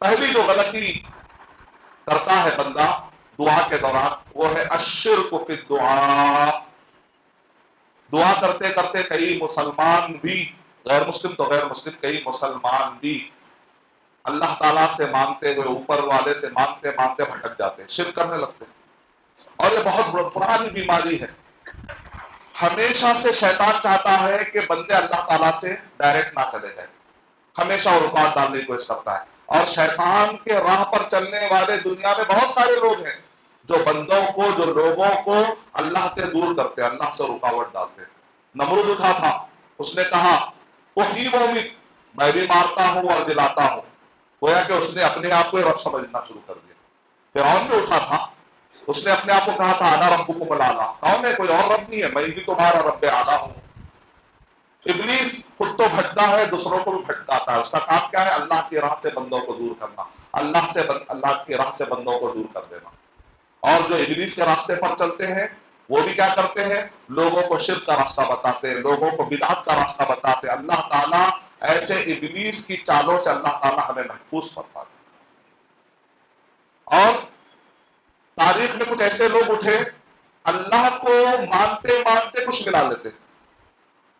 پہلی جو غلطی کرتا ہے بندہ دعا کے دوران وہ ہے الشرک فی الدعاء. دعا کرتے کرتے کئی مسلمان بھی، غیر مسلم تو غیر مسلم، کئی مسلمان بھی اللہ تعالیٰ سے مانگتے ہوئے، اوپر والے سے مانگتے مانگتے بھٹک جاتے ہیں، شرک کرنے لگتے ہیں. اور یہ بہت پرانی بیماری ہے. ہمیشہ سے شیطان چاہتا ہے کہ بندے اللہ تعالیٰ سے ڈائریکٹ نہ چلے جائیں، ہمیشہ وہ رکاوٹ ڈالنے کی کوشش کرتا ہے. اور شیطان کے راہ پر چلنے والے دنیا میں بہت سارے لوگ ہیں جو بندوں کو، جو لوگوں کو اللہ سے دور کرتے ہیں، اللہ سے رکاوٹ ڈالتے ہیں. نمرود اٹھا تھا، اس نے کہا احیی و امیت، میں بھی مارتا ہوں اور جلاتا ہوں. گویا کہ اس نے اپنے آپ کو رب سمجھنا شروع کر دیا. فرعون بھی اٹھا تھا، اس نے اپنے آپ کو کہا تھا انا ربکم الاعلی، کون ہے؟ کوئی اور رب نہیں ہے، میں ہی تمہارا رب اعلیٰ ہوں. ابلیس خود تو بھٹکا ہے، دوسروں کو بھی بھٹکاتا ہے. اس کا کام کیا ہے؟ اللہ کی راہ سے بندوں کو دور کرنا، اللہ کی راہ سے بندوں کو دور کر دینا. اور جو ابلیس کے راستے پر چلتے ہیں وہ بھی کیا کرتے ہیں؟ لوگوں کو شرک کا راستہ بتاتے ہیں، لوگوں کو بدعت کا راستہ بتاتے ہیں. اللہ تعالیٰ ایسے ابلیس کی چالوں سے اللہ تعالیٰ ہمیں محفوظ فرماتے ہیں. اور تاریخ میں کچھ ایسے لوگ اٹھے اللہ کو مانتے مانتے کچھ ملا لیتے،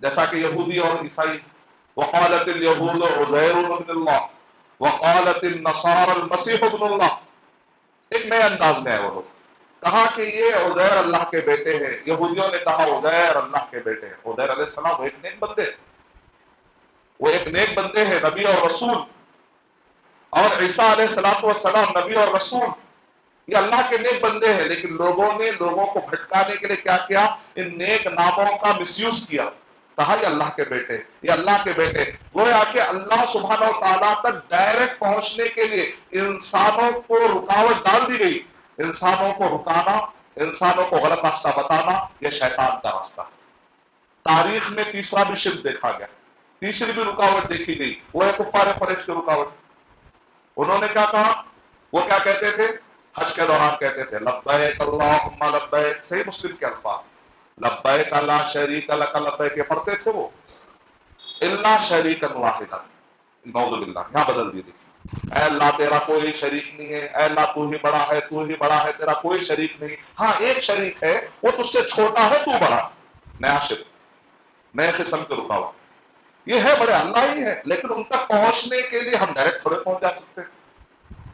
جیسا کہ یہودی اور عیسائی. وقالت الیہود عزیر ابن اللہ وقالت النصارى المسیح ابن اللہ. ایک نئے انداز میں ہے وہ لوگ، کہا کہ یہ عزیر اللہ کے بیٹے ہیں. یہودیوں نے کہا عزیر اللہ کے بیٹے ہیں. عزیر علیہ السلام وہ ایک نیک بندے، وہ ایک نیک بندے ہیں، نبی اور رسول. اور عیسیٰ علیہ السلام نبی اور رسول، یہ اللہ کے نیک بندے ہیں. لیکن لوگوں نے لوگوں کو بھٹکانے کے لیے کیا کیا؟ ان نیک ناموں کا مس یوز کیا. کہا یہ اللہ کے بیٹے، یہ اللہ کے بیٹے. گویا کہ اللہ سبحانہ و تعالیٰ تک ڈائریکٹ پہنچنے کے لیے انسانوں کو رکاوٹ ڈال دی گئی. انسانوں کو رکانا، انسانوں کو غلط راستہ بتانا، یہ شیطان کا راستہ. تاریخ میں تیسرا بھی شرک دیکھا گیا، تیسری بھی رکاوٹ دیکھی گئی، وہ ہے کفار قریش کی رکاوٹ. انہوں نے کیا کہا؟ وہ کیا کہتے تھے؟ حج کے دوران کہتے تھے لبیک اللہم لبیک، صحیح مسلم کے الفاظ، لبیک لا شریک لک لبیک، یہ پڑھتے تھے وہ الا شریکا واحدا. نعوذ باللہ، یہاں بدل دی دیکھیں. اے اللہ تیرا کوئی شریک نہیں ہے، اے اللہ تو ہی بڑا ہے، تو ہی بڑا ہے، تیرا کوئی شریک نہیں. ہاں ایک شریک ہے، وہ تجھ سے چھوٹا ہے، تو بڑا. نیا شرک، نئے قسم کی رکاوٹ. یہ ہے بڑے اللہ ہی ہے، لیکن ان تک پہنچنے کے لیے ہم ڈائریکٹ تھوڑے پہنچ جا سکتے.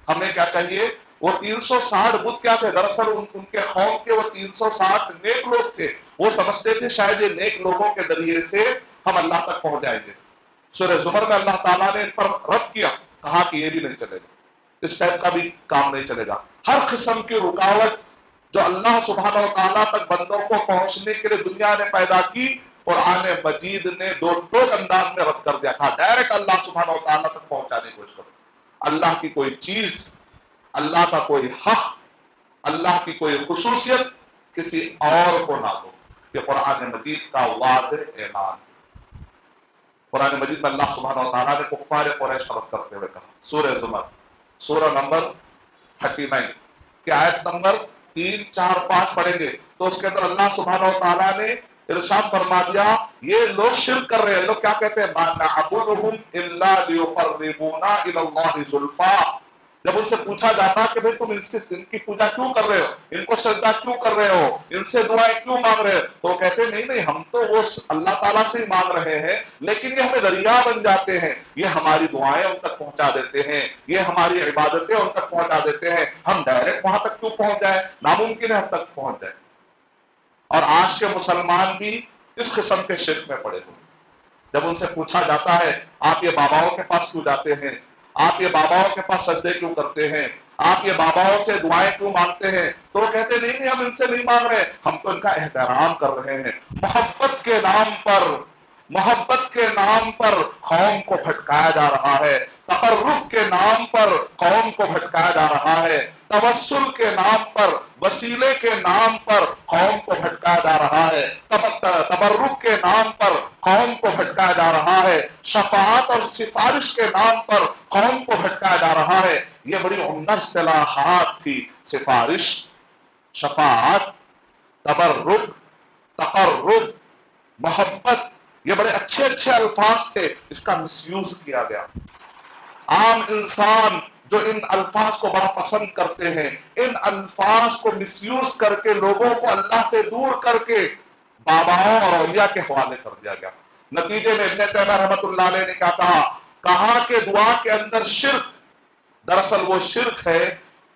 ہمیں کیا چاہیے؟ وہ 360 بت کیا تھے؟ دراصل ان کے قوم کے وہ 360 نیک لوگ تھے. وہ سمجھتے تھے شاید یہ نیک لوگوں کے ذریعے سے ہم اللہ تک پہنچ جائیں گے. سورہ زمر میں اللہ تعالیٰ نے ان پر رد کیا، کہا کہ یہ بھی نہیں چلے گا، اس ٹائپ کا بھی کام نہیں چلے گا. ہر قسم کی رکاوٹ جو اللہ سبحانہ و تعالیٰ تک بندوں کو پہنچنے کے لیے دنیا نے پیدا کی، قرآن مجید نے دو ٹوک انداز میں رد کر دیا. کہا ڈائریکٹ اللہ سبحانہ و تعالیٰ تک پہنچانے کی کوشش کرو. اللہ کی کوئی چیز، اللہ کا کوئی حق، اللہ کی کوئی خصوصیت کسی اور کو نہ دو. یہ قرآن مجید کا واضح اعلان. قرآن مجید میں اللہ سبحانہ و تعالیٰ نے کفار قریش رد کرتے ہوئے کہا، سورہ زمر سورہ نمبر 39 کی آیت نمبر 3، 4، 5 پڑھیں گے تو اس کے اندر اللہ سبحانہ و تعالیٰ نے ارشاد فرما دیا یہ لوگ شرک کر رہے ہیں. لوگ کیا کہتے ہیں؟ ما نعبدهم الا ليقربونا الى الله زلفا. جب ان سے پوچھا جاتا کہ بھئی تم ان کی پوجا کیوں کر رہے ہو، ان کو سجدہ کیوں کر رہے ہو، ان سے دعائیں کیوں مانگ رہے ہو، تو وہ کہتے ہیں نہیں ہم تو وہ اللہ تعالیٰ سے ہی مانگ رہے ہیں، لیکن یہ ہمیں ذریعہ بن جاتے ہیں، یہ ہماری دعائیں ان تک پہنچا دیتے ہیں، یہ ہماری عبادتیں ان تک پہنچا دیتے ہیں. ہم ڈائریکٹ وہاں تک کیوں پہنچ جائیں؟ ناممکن ہے ہم تک پہنچ جائیں. اور آج کے مسلمان بھی اس قسم کے شرک میں پڑے ہوئے. جب ان سے پوچھا جاتا ہے آپ یہ باباؤں کے پاس کیوں جاتے ہیں، آپ یہ باباؤں کے پاس سجدے کیوں کرتے ہیں، آپ یہ باباؤں سے دعائیں کیوں مانگتے ہیں، تو وہ کہتے ہیں نہیں ہم ان سے نہیں مانگ رہے، ہم تو ان کا احترام کر رہے ہیں. محبت کے نام پر قوم کو بھٹکایا جا رہا ہے، تقرب کے نام پر قوم کو بھٹکایا جا رہا ہے، توسل کے نام پر، وسیلے کے نام پر قوم کو بھٹکایا جا رہا ہے، تبرک کے نام پر قوم کو بھٹکایا جا رہا ہے، شفاعت اور سفارش کے نام پر قوم کو بھٹکایا جا رہا ہے. یہ بڑی عمدہ اصطلاحات تھی، سفارش، شفاعت، تبرک، تقرب، محبت، یہ بڑے اچھے الفاظ تھے، اس کا مس یوز کیا گیا. عام انسان جو ان الفاظ کو بڑا پسند کرتے ہیں، ان الفاظ کو مس یوز کر کے لوگوں کو اللہ سے دور کر کے باباؤں اور اولیاء کے حوالے کر دیا گیا۔ نتیجے میں ابن تیمیہ رحمۃ اللہ علیہ نے کیا کہا کہ دعا کے اندر شرک، دراصل وہ شرک ہے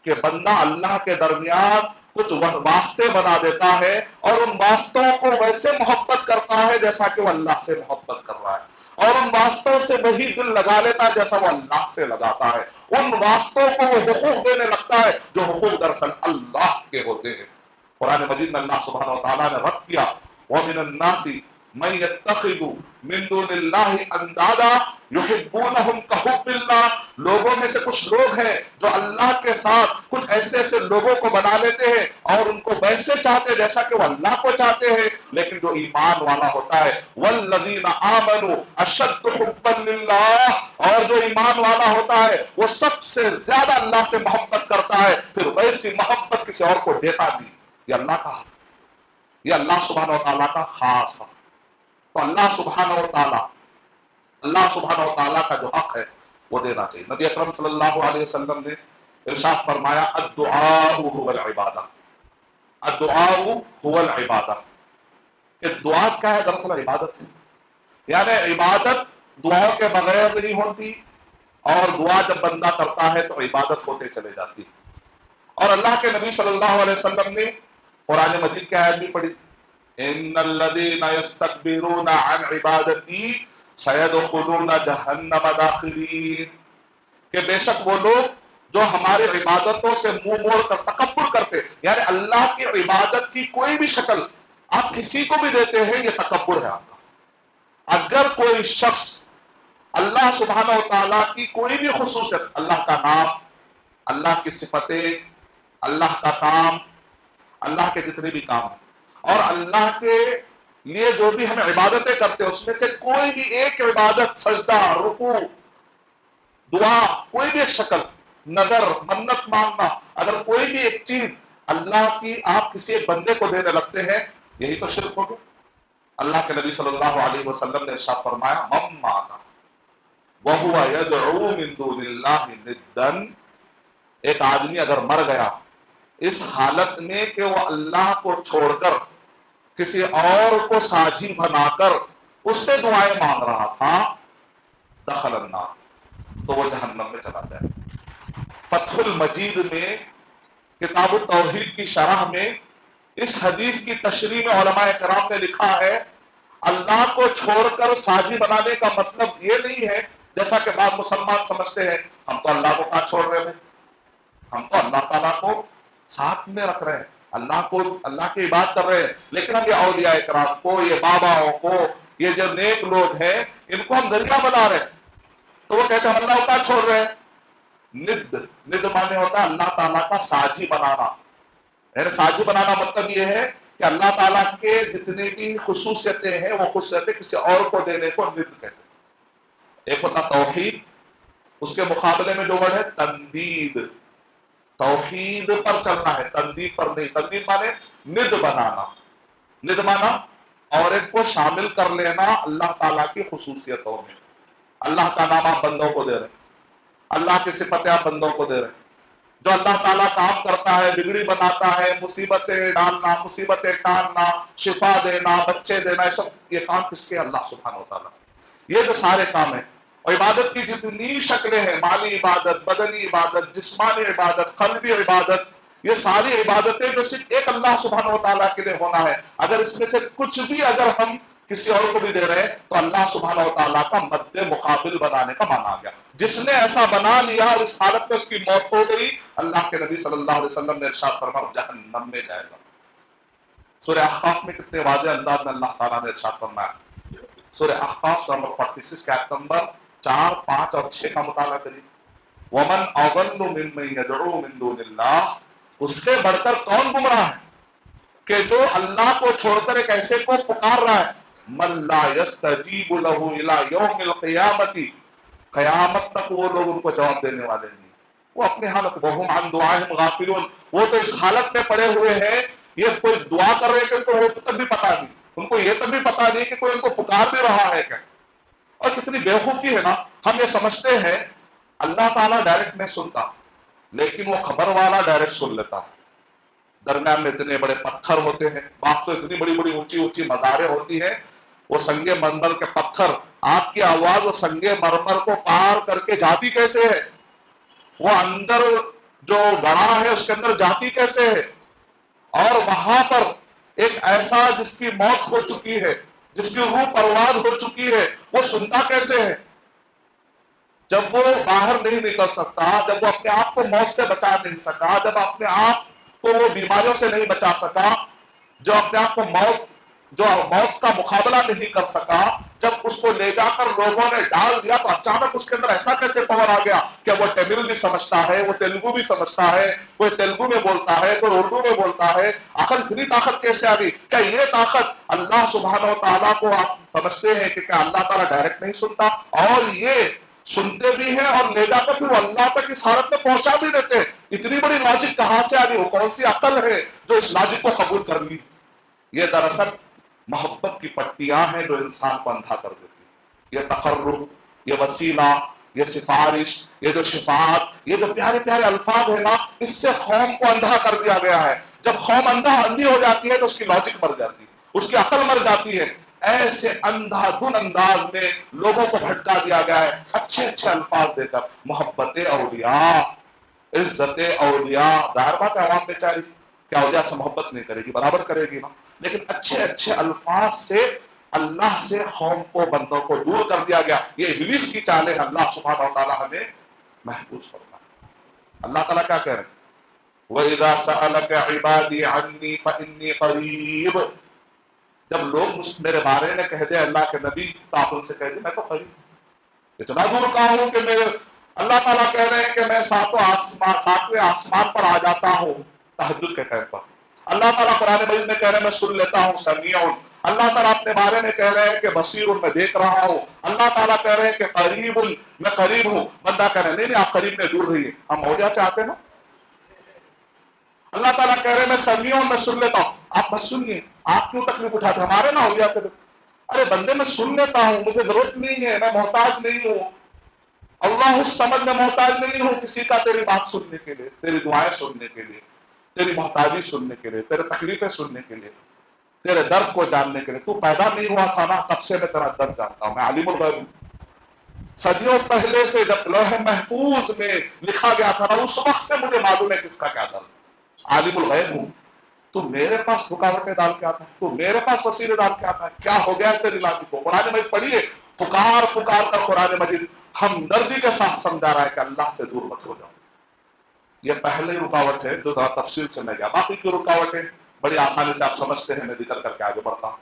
کہ بندہ اللہ کے درمیان کچھ واسطے بنا دیتا ہے اور ان واسطوں کو ویسے محبت کرتا ہے جیسا کہ وہ اللہ سے محبت کر رہا ہے، اور ان واسطوں سے وہی دل لگا لیتا ہے جیسا وہ اللہ سے لگاتا ہے، ان واسطوں کو وہ حقوق دینے لگتا ہے جو حقوق دراصل اللہ کے ہوتے ہیں۔ قرآن مجید میں اللہ سبحانہ و تعالیٰ نے رد کیا، وَمِنَ النَّاسِ مَن يَتَّخِذُ مِن دُونِ اللَّهِ أَندَادًا يُحِبُّونَهُمْ كَحُبِّ اللَّهِ، لوگوں میں سے کچھ لوگ ہیں جو اللہ کے ساتھ کچھ ایسے ایسے لوگوں کو بنا لیتے ہیں اور ان کو ویسے چاہتے جیسا کہ وہ اللہ کو چاہتے ہیں، لیکن جو ایمان والا ہوتا ہے وَالَّذِينَ آمَنُوا أَشَدُّ حُبًّا لِلَّهِ، اور جو ایمان والا ہوتا ہے وہ سب سے زیادہ اللہ سے محبت کرتا ہے، پھر ویسی محبت کسی اور کو دیتا نہیں۔ یہ اللہ کا حق، یہ اللہ سبحانہ و تعالیٰ کا خاص حق۔ تو اللہ سبحانہ و تعالیٰ کا جو حق ہے وہ دینا چاہیے۔ نبی اکرم صلی اللہ علیہ وسلم نے ارشاد فرمایا الدعاء هو العبادہ، الدعاء هو العبادہ، کہ دعا کیا ہے؟ دراصل عبادت ہے، یعنی عبادت دعاؤں کے بغیر نہیں ہوتی، اور دعا جب بندہ کرتا ہے تو عبادت ہوتے چلے جاتی ہے۔ اور اللہ کے نبی صلی اللہ علیہ وسلم نے قرآن مجید کی آیت بھی پڑھی، ان الذین یستکبرون عن عبادتی سیدخلون جہنم داخرین، کہ بے شک وہ لوگ جو ہماری عبادتوں سے منہ موڑ کر تکبر کرتے، یعنی اللہ کی عبادت کی کوئی بھی شکل آپ کسی کو بھی دیتے ہیں، یہ تکبر ہے آپ کا۔ اگر کوئی شخص اللہ سبحانہ و تعالیٰ کی کوئی بھی خصوصیت، اللہ کا نام، اللہ کی صفتیں، اللہ کا کام، اللہ کے جتنے بھی کام ہیں، اور اللہ کے لیے جو بھی ہم عبادتیں کرتے ہیں اس میں سے کوئی بھی ایک عبادت، سجدہ، رکوع، دعا، کوئی بھی ایک شکل، نظر، منت مانگنا، اگر کوئی بھی ایک چیز اللہ کی آپ کسی ایک بندے کو دینے لگتے ہیں، یہی تو شرک ہو گیا۔ اللہ کے نبی صلی اللہ علیہ وسلم نے ارشاد فرمایا من مات وہو یدعو من دون اللہ ندا، ایک آدمی اگر مر گیا اس حالت میں کہ وہ اللہ کو چھوڑ کر کسی اور کو ساجھی بنا کر اس سے دعائیں مانگ رہا تھا، دخل النار، تو وہ جہنم میں چلا جائے۔ فتح المجید میں کتاب التوحید کی شرح میں اس حدیث کی تشریح میں علماء کرام نے لکھا ہے اللہ کو چھوڑ کر ساجھی بنانے کا مطلب یہ نہیں ہے جیسا کہ بعض مسلمان سمجھتے ہیں ہم تو اللہ کو کہاں چھوڑ رہے ہیں، ہم تو اللہ تعالیٰ کو ساتھ میں رکھ رہے ہیں، اللہ کی عبادت کر رہے ہیں، لیکن ہم یہ اولیاء کرام کو، یہ باباؤں کو، یہ جو نیک لوگ ہیں ان کو ہم ذریعہ بنا رہے ہیں، تو وہ کہتے ہیں ہم اللہ کو کہاں چھوڑ رہے ہیں۔ ند مانے ہوتا ہے اللہ تعالیٰ کا ساجھی بنانا، یعنی ساجھی بنانا مطلب یہ ہے کہ اللہ تعالیٰ کے جتنے بھی خصوصیتیں ہیں وہ خصوصیتیں کسی اور کو دینے کو ند کہتے ہیں۔ ایک ہوتا توحید، اس کے مقابلے میں جو ورڈ ہے تندید، توحید پر چلنا ہے، تندید پر نہیں۔ تندید مانے ند بنانا، ند مانا اور ایک کو شامل کر لینا اللہ تعالیٰ کی خصوصیتوں میں۔ اللہ کا نام آپ بندوں کو دے رہے ہیں، اللہ کی صفتیں آپ بندوں کو دے رہے ہیں۔ جو اللہ تعالیٰ کام کرتا ہے، بگڑی بناتا ہے، مصیبتیں ڈالنا، مصیبتیں ٹالنا، شفا دینا، بچے دینا، یہ سب یہ کام کس کے؟ اللہ سبحانہ و تعالیٰ۔ یہ جو سارے کام ہیں، اور عبادت کی جتنی شکلیں ہیں، مالی عبادت، بدنی عبادت، جسمانی عبادت، قلبی عبادت، یہ ساری عبادتیں جو صرف ایک اللہ سبحانہ و تعالیٰ کے لیے ہونا ہے، اگر اس میں سے کچھ بھی اگر ہم کسی اور کو بھی دے رہے ہیں تو اللہ سبحانہ و تعالیٰ کا مد مقابل بنانے کا معنی آ گیا۔ جس نے ایسا بنا لیا اور اس حالت میں اس کی موت ہو گئی، اللہ کے نبی صلی اللہ علیہ وسلم نے ارشاد فرمایا جہنم میں جائے گا۔ سورہ احقاف میں کتنے واضح انداز میں اللہ تعالیٰ نے ارشاد فرمایا، سورہ احقاف نمبر 46 کے آیت نمبر 4، 5 اور 6 کا مطالعہ کریے۔ وَمَنْ أَضَلُّ مِمَّن يَدْعُو مِن دُونِ اللَّهِ، اس سے بڑھ کر کون گمراہ ہے کہ جو اللہ کو چھوڑ کر ایک ایسے کو پکار رہا ہے مَن لَا يَسْتَجِيبُ لَهُ إِلَى يَوْمِ الْقِيَامَةِ، قیامت تک وہ لوگ ان کو جواب دینے والے نہیں، وہ اپنی حالت وَهُمْ عَنْ دُعَائِهِمْ غَافِلُونَ، وہ تو اس حالت میں پڑے ہوئے ہیں، یہ کوئی دعا کر رہے کہ ان کو وہ تک بھی پتا نہیں، ان کو یہ تک بھی پتا نہیں کہ کوئی ان کو پکار بھی رہا ہے کیا۔ اور کتنی بے وقوفی ہے نا، ہم یہ سمجھتے ہیں اللہ تعالیٰ ڈائریکٹ نہیں سنتا، لیکن وہ خبر والا ڈائریکٹ سن لیتا ہے. درمیان میں اتنے بڑے پتھر ہوتے ہیں، بعض تو اتنی بڑی بڑی اونچی اونچی مزاریں ہوتی ہیں، وہ سنگ مرمر کے پتھر، آپ کی آواز وہ سنگ مرمر کو پار کر کے جاتی کیسے ہے، وہ اندر جو گڑھا ہے اس کے اندر جاتی کیسے ہے. اور وہاں پر ایک ایسا جس کی موت ہو چکی ہے، جس کی روح پرواز ہو چکی ہے، وہ سنتا کیسے ہے. جب وہ باہر نہیں نکل سکتا، جب وہ اپنے آپ کو موت سے بچا نہیں سکا، جب اپنے آپ کو وہ بیماریوں سے نہیں بچا سکا، جو اپنے آپ کو موت کا مقابلہ نہیں کر سکا، جب اس کو لے جا کر لوگوں نے ڈال دیا تو اچانک اس کے اندر ایسا کیسے پاور آ گیا کہ وہ تمل بھی سمجھتا ہے، وہ تیلگو بھی سمجھتا ہے، کوئی تیلگو میں بولتا ہے، کوئی اردو میں بولتا ہے. آخر اتنی طاقت کیسے آ گئی؟ کیا یہ طاقت اللہ سبحانہ و تعالیٰ کو آپ سمجھتے ہیں کہ کیا اللہ تعالیٰ ڈائریکٹ نہیں سنتا؟ اور یہ سنتے بھی ہیں اور لے جا کر بھی وہ اللہ تک اس حالت میں پہنچا بھی دیتے. اتنی بڑی لاجک کہاں سے آ گئی؟ وہ کون سی عقل ہے جو اس لاجک کو قبول کر لی؟ یہ دراصل محبت کی پٹیاں ہیں جو انسان کو اندھا کر دیتی. یہ تقرب، یہ وسیلہ، یہ سفارش، یہ جو شفاعت، یہ جو پیارے پیارے الفاظ ہیں نا، اس سے قوم کو اندھا کر دیا گیا ہے. جب قوم اندھی ہو جاتی ہے تو اس کی لاجک مر جاتی ہے، اس کی عقل مر جاتی ہے. ایسے اندھا دھن انداز میں لوگوں کو بھٹکا دیا گیا ہے اچھے اچھے الفاظ دے کر. محبت اولیاء، عزت اولیاء، ظاہر بات ہے عوام بیچاری کیا اولیاء سے محبت نہیں کرے گی، برابر کرے گی نا، لیکن اچھے اچھے الفاظ سے اللہ سے قوم کو، بندوں کو دور کر دیا گیا. یہ ابلیس کی چالیں ہیں. اللہ سبحانہ و تعالیٰ ہمیں محفوظ فرمائے. اللہ تعالیٰ کیا کہہ رہے ہیں؟ وَإِذَا سَأَلَكَ عِبَادِي عَنِّي فَإِنِّي قَرِيبٌ. جب لوگ میرے بارے میں کہہ دیں اللہ کے نبی تو آپ ان سے کہہ دیں میں تو قریب ہوں، اتنا دور کا ہوں کہ میرے. اللہ تعالیٰ کہہ رہے ہیں کہ میں ساتویں آسمان پر آ جاتا ہوں تہجد کے ٹائم پر. اللہ تعالیٰ قرآن مجید میں کہہ رہے ہیں میں سن لیتا ہوں، سمیع. اللہ تعالیٰ اپنے بارے میں کہہ رہے ہیں کہ بصیر، میں دیکھ رہا ہوں. اللہ تعالیٰ کہہ رہے ہیں کہ قریب، میں قریب ہوں. بندہ کہہ رہے ہیں نہیں آپ قریب میں دور رہیے. ہم اولیاء چاہتے ہیں نا. اللہ تعالیٰ کہہ رہے ہیں میں سمیع ہوں، میں سن لیتا ہوں. آپ بس سنیے، آپ کیوں تکلیف اٹھاتے؟ ہمارے نا اولیاء کے ارے بندے میں سن لیتا ہوں، مجھے ضرورت نہیں ہے، میں محتاج نہیں ہوں. اللہ الصمد میں محتاج نہیں ہوں کسی کا تیری بات سننے کے لیے، تیری دعائیں سننے کے لیے، تیری محتاجی سننے کے لیے، تیرے تکلیفیں سننے کے لیے، تیرے درد کو جاننے کے لیے. تو پیدا نہیں ہوا تھا نا، تب سے میں تیرا درد جانتا ہوں. میں عالم الغیب ہوں. صدیوں پہلے سے جب لوح محفوظ میں لکھا گیا تھا نا، اس وقت سے مجھے معلوم ہے کس کا کیا درد. عالم الغیب ہوں. تو میرے پاس رکاوٹیں ڈال کے آتا ہے، تو میرے پاس وسیلے ڈال کے آتا ہے. کیا ہو گیا تیری لاجک کو؟ قرآن مجید پڑھیے، پکار پکار کر قرآن مجید ہمدردی کے ساتھ سمجھا رہا ہے کہ اللہ سے دور مت ہو جاؤ. یہ پہلی رکاوٹ ہے جو ذرا تفصیل سے میں گیا. باقی کی رکاوٹیں بڑی آسانی سے آپ سمجھتے ہیں، میں ذکر کر کے آگے بڑھتا ہوں.